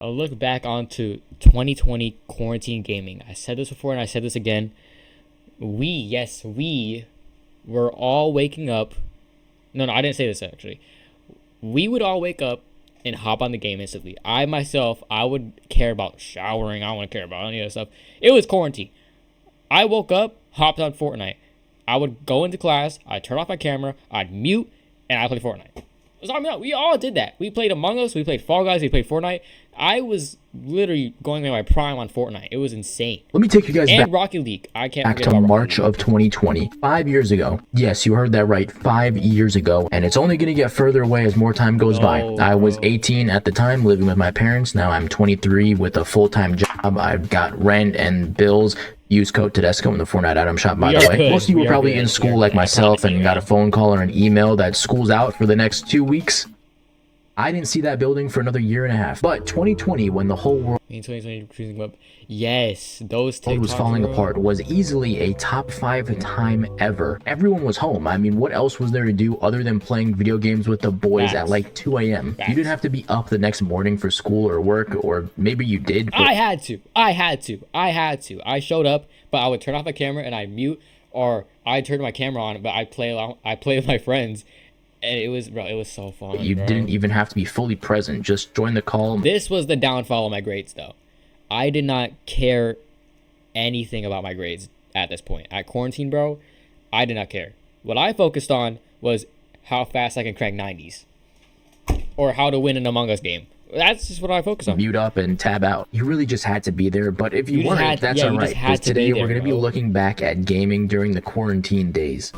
I'll look back onto 2020 quarantine gaming. I said this before and I said this again. We were all waking up. No, I didn't say this actually. We would all wake up and hop on the game instantly. I myself, I would care about showering. I don't want to care about any of that stuff. It was quarantine. I woke up, hopped on Fortnite. I would go into class, I'd turn off my camera, I'd mute, and I'd play Fortnite. We all did that. We played Among Us, we played Fall Guys, we played Fortnite. I was literally going in my prime on Fortnite. It was insane. Let me take you guys and Rocket League. I can't back forget to about March of 2020, 5 years ago. Yes, you heard that right, 5 years ago. And it's only going to get further away as more time goes by. I was 18 at the time, living with my parents. Now I'm 23 with a full-time job. I've got rent and bills. Use code Tedesco in the Fortnite item shop, by the way. Good. Most of you were probably in school like myself and got a phone call or an email that school's out for the next 2 weeks. I didn't see that building for another year and a half. But 2020, when the whole world yes, those TikToks was falling apart, was easily a top 5 time ever. Everyone was home. I mean, what else was there to do other than playing video games with the boys at like 2 a.m.? You didn't have to be up the next morning for school or work, or maybe you did. I had to. I showed up, but I would turn off my camera and I'd mute, or I'd turn my camera on, but I play with my friends. And it was so fun. You didn't even have to be fully present. Just join the call. This was the downfall of my grades, though. I did not care anything about my grades at this point. At quarantine, bro, I did not care. What I focused on was how fast I can crank 90s. Or how to win an Among Us game. That's just what I focus on. Mute up and tab out. You really just had to be there, but if you weren't, that's all right. Because today we're going to be looking back at gaming during the quarantine days.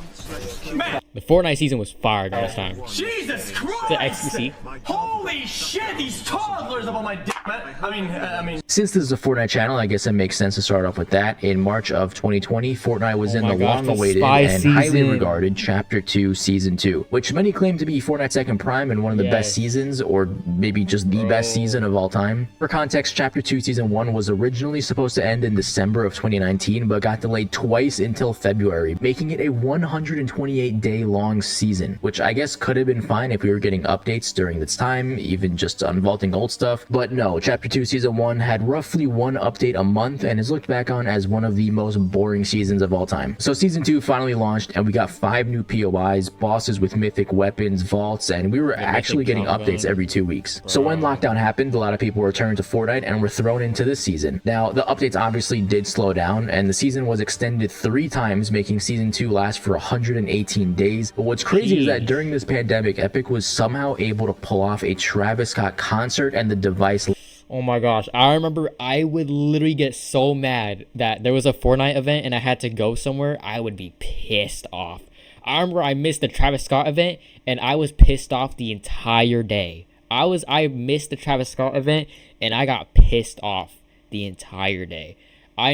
The Fortnite season was fire during this time. Jesus Christ! The XQC. Holy shit, these toddlers up on my dick, man. I mean. Since this is a Fortnite channel, I guess it makes sense to start off with that. In March of 2020, Fortnite was in the long-awaited and highly regarded Chapter 2 Season 2, which many claim to be Fortnite's second prime and one of the best seasons, or maybe just the best season of all time. For context, Chapter 2 Season 1 was originally supposed to end in December of 2019, but got delayed twice until February, making it a 128-day long season, which I guess could have been fine if we were getting updates during this time, even just unvaulting old stuff. But no, Chapter 2 Season 1 had roughly one update a month and is looked back on as one of the most boring seasons of all time. So Season 2 finally launched and we got 5 new POIs, bosses with mythic weapons, vaults, and we were actually getting updates every 2 weeks. So when lockdown happened, a lot of people returned to Fortnite and were thrown into this season. Now, the updates obviously did slow down and the season was extended 3 times, making Season 2 last for 118 days. But what's crazy is that during this pandemic, Epic was somehow able to pull off a Travis Scott concert and the device. Oh my gosh, I remember I would literally get so mad that there was a Fortnite event and I had to go somewhere. I would be pissed off. I remember I missed the Travis Scott event and I was pissed off the entire day. I missed the Travis Scott event and I got pissed off the entire day. I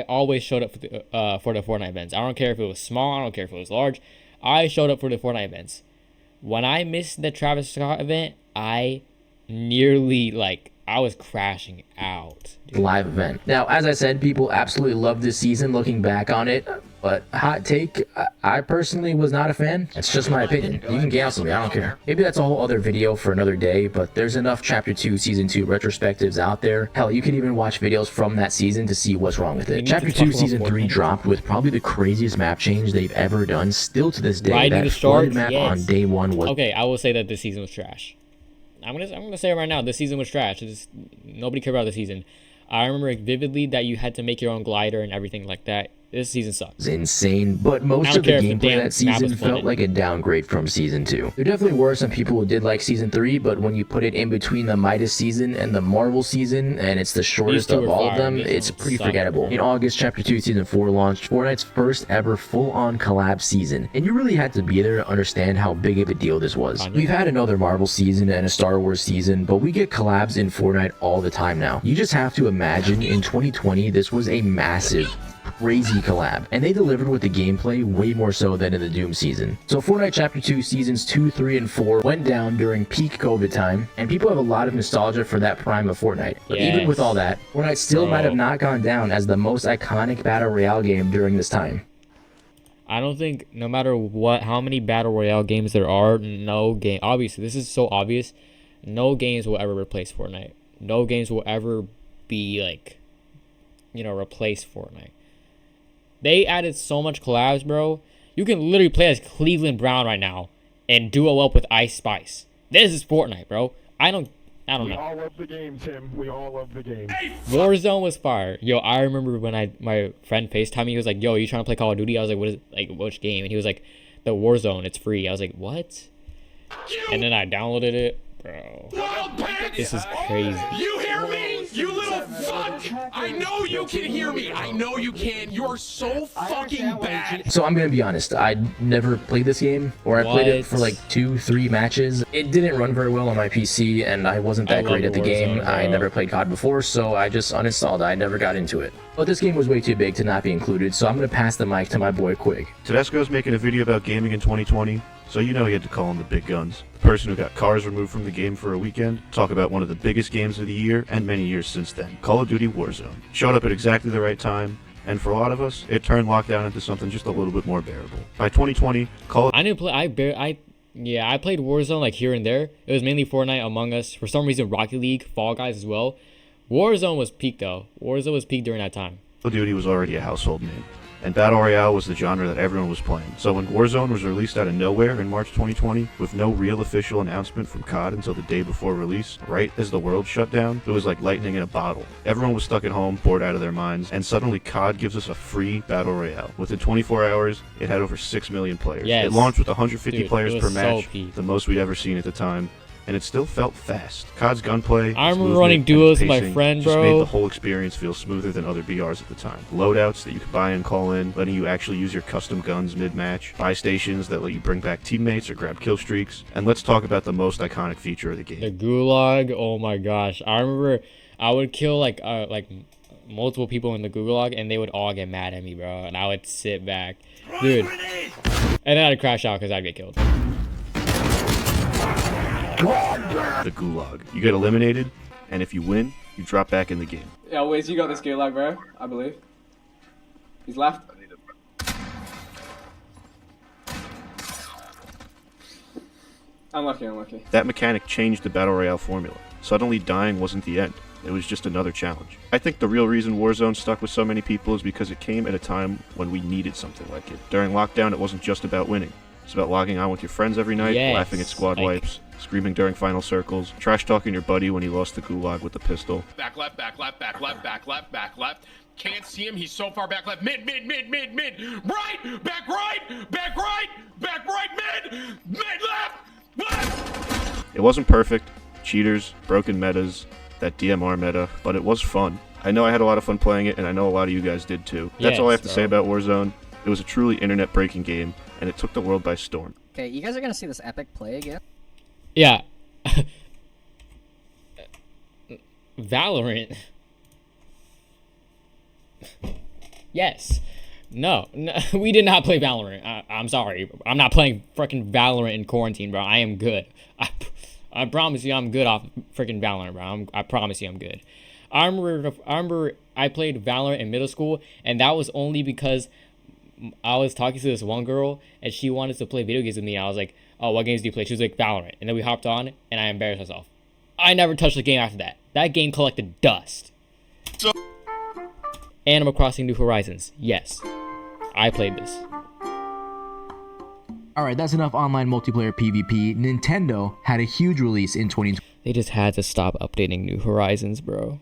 always showed up for the Fortnite events. I don't care if it was small, I don't care if it was large. I showed up for the Fortnite events. When I missed the Travis Scott event, I nearly, I was crashing out, dude. Live event. Now, as I said, people absolutely love this season looking back on it, but hot take, I personally was not a fan. It's just my opinion. You can cancel me, I don't care. Maybe that's a whole other video for another day, but there's enough Chapter 2 Season 2 retrospectives out there. Hell, you can even watch videos from that season to see what's wrong with it. Chapter 2 Season 3 dropped with probably the craziest map change they've ever done. Still to this day, that flooded map on day 1 was... Okay, I will say that this season was trash. I'm gonna say it right now. This season was trash. Nobody cared about the season. I remember vividly that you had to make your own glider and everything like that. This season sucks. It's insane, but most of the gameplay that season felt like a downgrade from Season 2. There definitely were some people who did like Season 3, but when you put it in between the Midas season and the Marvel season, and it's the shortest of all of them, it's pretty forgettable. In August, Chapter 2 Season 4 launched, Fortnite's first ever full-on collab season, and you really had to be there to understand how big of a deal this was. We've had another Marvel season and a Star Wars season, but we get collabs in Fortnite all the time now. You just have to imagine in 2020, this was a massive, crazy collab, and they delivered with the gameplay way more so than in the Doom season. So Fortnite Chapter 2 Seasons 2, 3, and 4 went down during peak COVID time, and people have a lot of nostalgia for that prime of Fortnite. But even with all that, Fortnite still might have not gone down as the most iconic Battle Royale game during this time. I don't think, no matter how many Battle Royale games there are, no game, obviously, this is so obvious, no games will ever replace Fortnite. no games will ever be like, you know, replace Fortnite. They added so much collabs, bro. You can literally play as Cleveland Brown right now and duo up with Ice Spice. This is Fortnite, bro. I don't know. We all love the game, Tim. We all love the game. Warzone was fire. Yo, I remember when my friend FaceTimed me. He was like, "Yo, you trying to play Call of Duty?" I was like, "What is like which game?" And he was like, "The Warzone. It's free." I was like, "What?" And then I downloaded it, bro. This is crazy. You hear me? You little fuck! I know you can hear me. I know you can. You're so fucking bad. So I'm gonna be honest, I never played this game, or I played it for like 2-3 matches. It didn't run very well on my PC, and I wasn't that great at the game. I never played COD before, so I just uninstalled it. I never got into it. But this game was way too big to not be included, so I'm gonna pass the mic to my boy Quig. Tedesco's making a video about gaming in 2020, so you know he had to call in the big guns. The person who got cars removed from the game for a weekend. Talk about one of the biggest games of the year and many years since then. Call of Duty Warzone. Showed up at exactly the right time, and for a lot of us, it turned lockdown into something just a little bit more bearable. By 2020, I didn't play. I played Warzone like here and there. It was mainly Fortnite, Among Us. For some reason, Rocket League, Fall Guys as well. Warzone was peak though. Warzone was peak during that time. Call of Duty was already a household name, and Battle Royale was the genre that everyone was playing. So when Warzone was released out of nowhere in March 2020, with no real official announcement from COD until the day before release, right as the world shut down, it was like lightning in a bottle. Everyone was stuck at home, bored out of their minds, and suddenly COD gives us a free Battle Royale. Within 24 hours, it had over 6 million players. Yes. It launched with 150 players per match, so the most we'd ever seen at the time. And it still felt fast. COD's gunplay, I remember running duos with my friend, just bro. made the whole experience feel smoother than other BRs at the time. Loadouts that you could buy and call in, letting you actually use your custom guns mid-match. Buy stations that let you bring back teammates or grab kill streaks. And let's talk about the most iconic feature of the game. The Gulag. Oh my gosh. I remember I would kill like multiple people in the Gulag, and they would all get mad at me, bro. And I would sit back, dude. And then I'd crash out because I'd get killed. The Gulag. You get eliminated, and if you win, you drop back in the game. Yeah, Wiz, you got this Gulag, bro. I believe. He's left. Unlucky. That mechanic changed the Battle Royale formula. Suddenly dying wasn't the end. It was just another challenge. I think the real reason Warzone stuck with so many people is because it came at a time when we needed something like it. During lockdown, it wasn't just about winning. It's about logging on with your friends every night, laughing at squad wipes, screaming during final circles, trash talking your buddy when he lost the Gulag with the pistol. Back left, back left, back left, back left, back left. Can't see him. He's so far back left. Mid. Right, back right, back right, back right, mid left. It wasn't perfect. Cheaters, broken metas, that DMR meta, but it was fun. I know I had a lot of fun playing it, and I know a lot of you guys did too. That's all I have to say about Warzone. It was a truly internet-breaking game, and it took the world by storm. Okay, you guys are gonna see this epic play again? Yeah. Valorant. Yes. No, we did not play Valorant. I'm sorry. I'm not playing freaking Valorant in quarantine, bro. I am good. I promise you I'm good off freaking Valorant, bro. I promise you I'm good. I remember I played Valorant in middle school, and that was only because I was talking to this one girl, and she wanted to play video games with me. I was like, "Oh, what games do you play?" She was like, "Valorant." And then we hopped on, and I embarrassed myself. I never touched the game after that. That game collected dust. Animal Crossing New Horizons. Yes. I played this. Alright, that's enough online multiplayer PvP. Nintendo had a huge release in 2020. They just had to stop updating New Horizons, bro.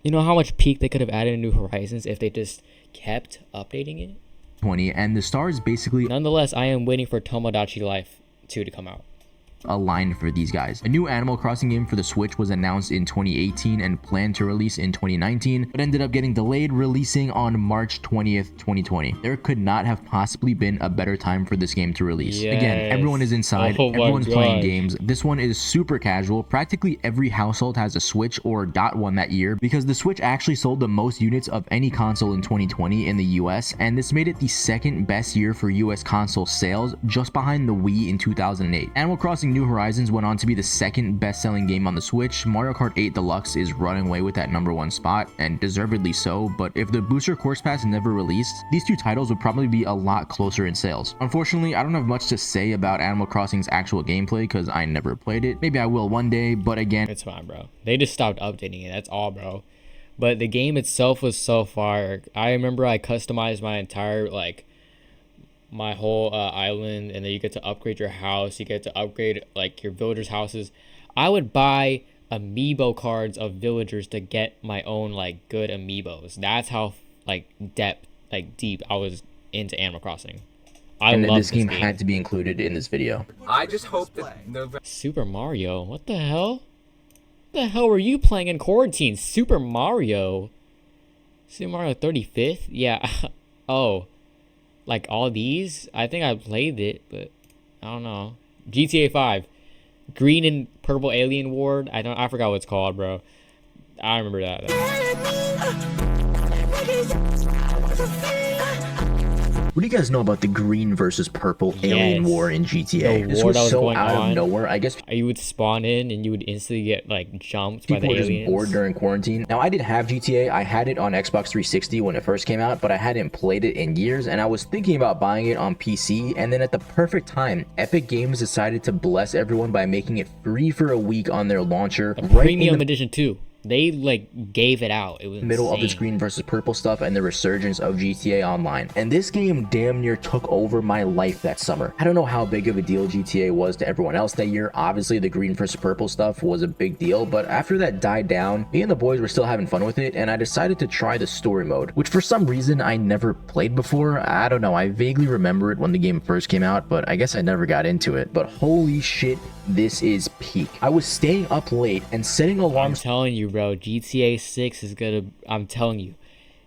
You know how much peak they could have added in New Horizons if they just kept updating it? And the stars basically Nonetheless, I am waiting for Tomodachi Life 2 to come out. aligned for these guys. A new Animal Crossing game for the Switch was announced in 2018 and planned to release in 2019, but ended up getting delayed, releasing on March 20th, 2020. There could not have possibly been a better time for this game to release. Yes. Again, everyone is inside, everyone's playing games. This one is super casual. Practically every household has a Switch or got one that year, because the Switch actually sold the most units of any console in 2020 in the US, and this made it the second best year for US console sales, just behind the Wii in 2008. Animal Crossing Crossing New Horizons went on to be the second best-selling game on the Switch, Mario Kart 8 Deluxe is running away with that #1 spot, and deservedly so, but if the Booster Course Pass never released, these two titles would probably be a lot closer in sales. Unfortunately, I don't have much to say about Animal Crossing's actual gameplay because I never played it. Maybe I will one day, but again, it's fine, bro. They just stopped updating it, that's all, bro. But the game itself was so fire. I remember I customized my entire, like, my whole island, and then you get to upgrade your house, you get to upgrade like your villagers' houses. I would buy amiibo cards of villagers to get my own like good amiibos. That's how like deep I was into Animal Crossing. And this game had to be included in this video. I just hope that Super Mario, what the hell? What the hell were you playing in quarantine? Super Mario 35th? Yeah. Oh, like all these? I think I played it, but I don't know. GTA 5, Green and Purple Alien Ward. I forgot what it's called, bro. I remember that. What do you guys know about the green versus purple alien war in GTA? This was so out of nowhere. I guess you would spawn in and you would instantly get like jumped by the aliens. People were just bored during quarantine. Now I didn't have GTA. I had it on Xbox 360 when it first came out, but I hadn't played it in years, and I was thinking about buying it on PC. And then at the perfect time, Epic Games decided to bless everyone by making it free for a week on their launcher. A premium edition too. They like gave it out. It was middle insane. Of this green versus purple stuff and the resurgence of GTA Online. And this game damn near took over my life that summer. I don't know how big of a deal GTA was to everyone else that year. Obviously the green versus purple stuff was a big deal, but after that died down, me and the boys were still having fun with it, and I decided to try the story mode, which for some reason I never played before. I don't know, I vaguely remember it when the game first came out, but I guess I never got into it. But holy shit, this is peak. I was staying up late and setting alarms. I'm telling you, bro, GTA 6 is gonna, I'm telling you,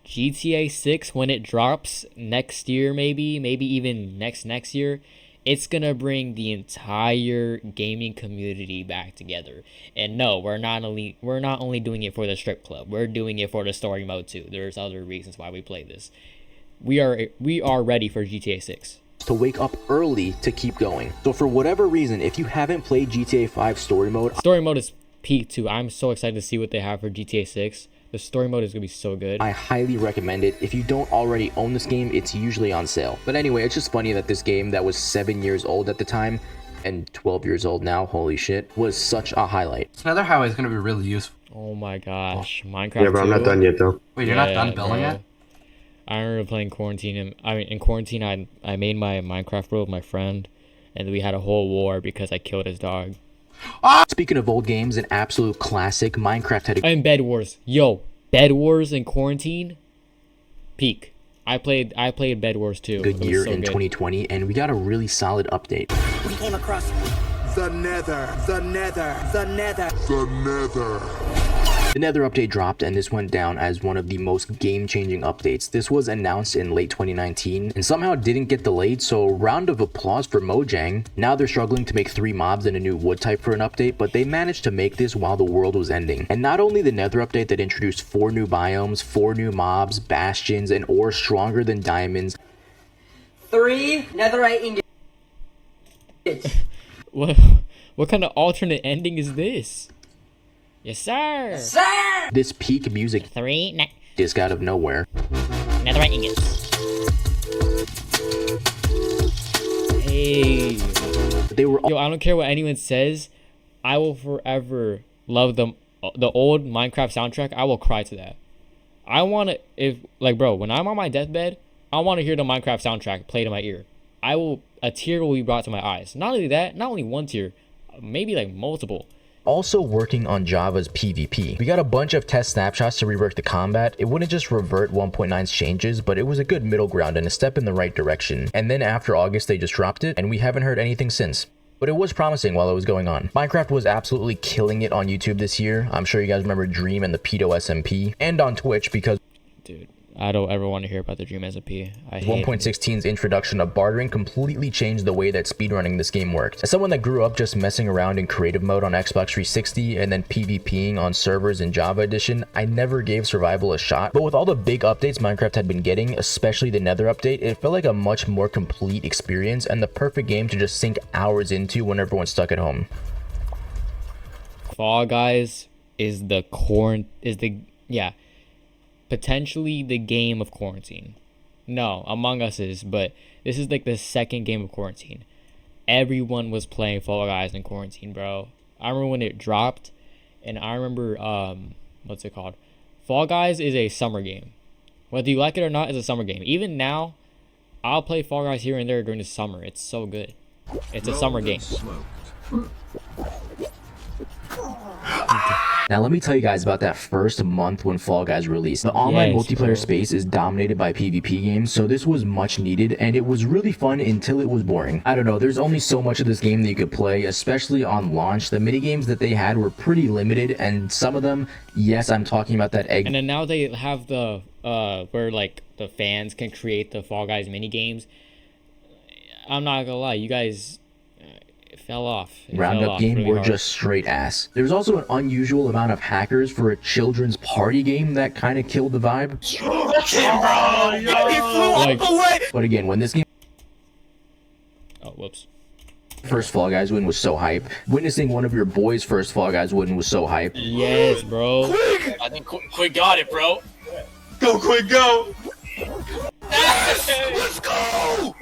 GTA 6 when it drops next year, maybe even next year, it's gonna bring the entire gaming community back together. And no, we're not only doing it for the strip club, we're doing it for the story mode too. There's other reasons why we play this. We are ready for GTA 6. To wake up early to keep going. So for whatever reason, if you haven't played GTA 5 story mode is peak too. I'm so excited to see what they have for GTA 6. The story mode is gonna be so good. I highly recommend it. If you don't already own this game, it's usually on sale. But anyway, it's just funny that this game that was 7 years old at the time and 12 years old now, holy shit, was such a highlight. This Nether highway is gonna be really useful. Oh my gosh, Minecraft. Yeah, bro, I'm not done yet though. Wait, you're not done building yet? I remember playing quarantine, and in quarantine I made my Minecraft world with my friend, and we had a whole war because I killed his dog. Speaking of old games, an absolute classic, Minecraft had a... And Bed Wars. Yo, Bed Wars in quarantine, peak. I played Bed Wars too. Good year in 2020, and we got a really solid update. We came across the Nether. The Nether update dropped, and this went down as one of the most game-changing updates. This was announced in late 2019 and somehow didn't get delayed, so round of applause for Mojang. Now they're struggling to make 3 mobs and a new wood type for an update, but they managed to make this while the world was ending. And not only the Nether update that introduced 4 new biomes, 4 new mobs, bastions, and ore stronger than diamonds. 3 netherite ingots. What kind of alternate ending is this? Yes, sir. Yes, sir. This peak music 3 disc out of nowhere. Netherite ingots. Hey. They were. Yo, I don't care what anyone says. I will forever love the old Minecraft soundtrack. I will cry to that. I want to, bro, when I'm on my deathbed, I want to hear the Minecraft soundtrack played in my ear. A tear will be brought to my eyes. Not only that, not only one tear, maybe like multiple. Also working on Java's PvP. We got a bunch of test snapshots to rework the combat. It wouldn't just revert 1.9's changes, but it was a good middle ground and a step in the right direction. And then after August, they just dropped it, and we haven't heard anything since. But it was promising while it was going on. Minecraft was absolutely killing it on YouTube this year. I'm sure you guys remember Dream and the Pedo SMP, and on Twitch because... Dude, I don't ever want to hear about the Dream SMP. I hate 1.16's introduction of bartering completely changed the way that speedrunning this game worked. As someone that grew up just messing around in creative mode on Xbox 360 and then PvPing on servers in Java Edition, I never gave survival a shot. But with all the big updates Minecraft had been getting, especially the Nether update, it felt like a much more complete experience and the perfect game to just sink hours into when everyone's stuck at home. Fall Guys is potentially the game of quarantine. No, Among Us is, but this is like the second game of quarantine. Everyone was playing Fall Guys in quarantine, bro. I remember when it dropped, and I remember what's it called? Fall Guys is a summer game. Whether you like it or not, it's a summer game. Even now, I'll play Fall Guys here and there during the summer. It's so good. It's a summer game. Now let me tell you guys about that first month when Fall Guys released. The online multiplayer space is dominated by PvP games, so this was much needed, and it was really fun until it was boring. I don't know, there's only so much of this game that you could play, especially on launch. The minigames that they had were pretty limited, and some of them, yes, I'm talking about that egg. And then now they have the where like the fans can create the Fall Guys minigames. I'm not gonna lie, you guys fell off. Roundup game were just straight ass. There's also an unusual amount of hackers for a children's party game that kind of killed the vibe. But again, when this game first Fall Guys win was so hype. Witnessing one of your boys' first Fall Guys win was so hype. Yes, bro. I think Quick got it, bro. Go, Quick, go. Let's go!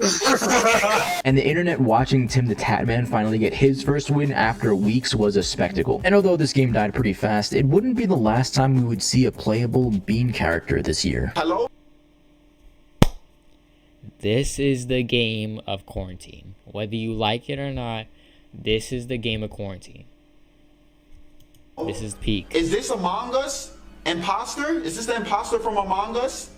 And the internet watching Tim the Tatman finally get his first win after weeks was a spectacle. And although this game died pretty fast, it wouldn't be the last time we would see a playable Bean character this year. Hello? This is the game of quarantine. Whether you like it or not, this is the game of quarantine. This is peak. Is this Among Us? Imposter? Is this the imposter from Among Us?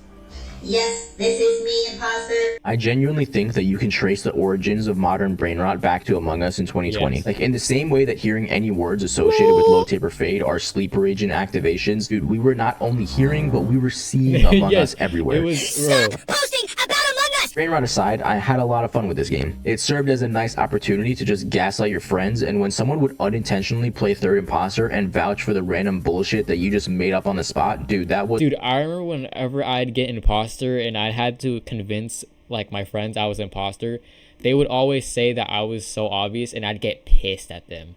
Yes, this is me, imposter. I genuinely think that you can trace the origins of modern brain rot back to Among Us in 2020. Yes. Like, in the same way that hearing any words associated with low taper fade are sleeper agent activations, dude, we were not only hearing, but we were seeing Among Us everywhere. It was, bro. Posting about Among Us! Brain rot aside, I had a lot of fun with this game. It served as a nice opportunity to just gaslight your friends, and when someone would unintentionally play third imposter and vouch for the random bullshit that you just made up on the spot, dude, that was... Dude, I remember whenever I'd get imposter and I had to convince like my friends I was imposter, they would always say that I was so obvious and I'd get pissed at them.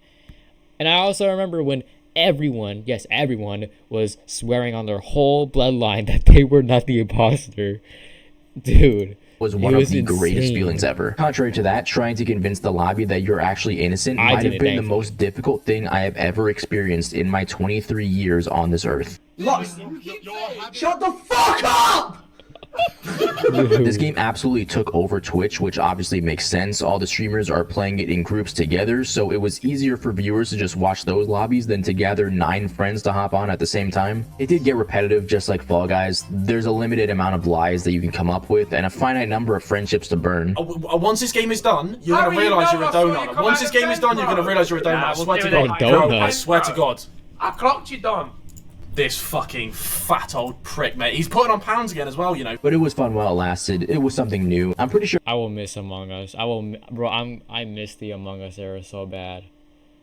And I also remember when everyone, yes, everyone was swearing on their whole bloodline that they were not the imposter. Dude, was one of the greatest feelings ever. Contrary to that, trying to convince the lobby that you're actually innocent might have been the most difficult thing I have ever experienced in my 23 years on this earth. Shut the fuck up! This game absolutely took over Twitch, which obviously makes sense. All the streamers are playing it in groups together, so it was easier for viewers to just watch those lobbies than to gather 9 friends to hop on at the same time. It did get repetitive, just like Fall Guys. There's a limited amount of lies that you can come up with and a finite number of friendships to burn. Once this game is done, you're gonna realise you're a donut. Once this game is done, you're gonna realise you're a donut. I swear to God. I swear to God. I clocked you, Don. This fucking fat old prick, mate. He's putting on pounds again as well, you know. But it was fun while it lasted. It was something new. I'm pretty sure I will miss Among Us. I miss the Among Us era so bad.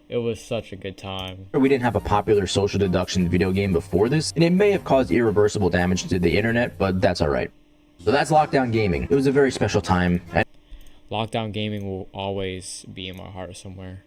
It was such a good time. We didn't have a popular social deduction video game before this, and it may have caused irreversible damage to the internet, but that's alright. So that's Lockdown Gaming. It was a very special time. Lockdown Gaming will always be in my heart somewhere.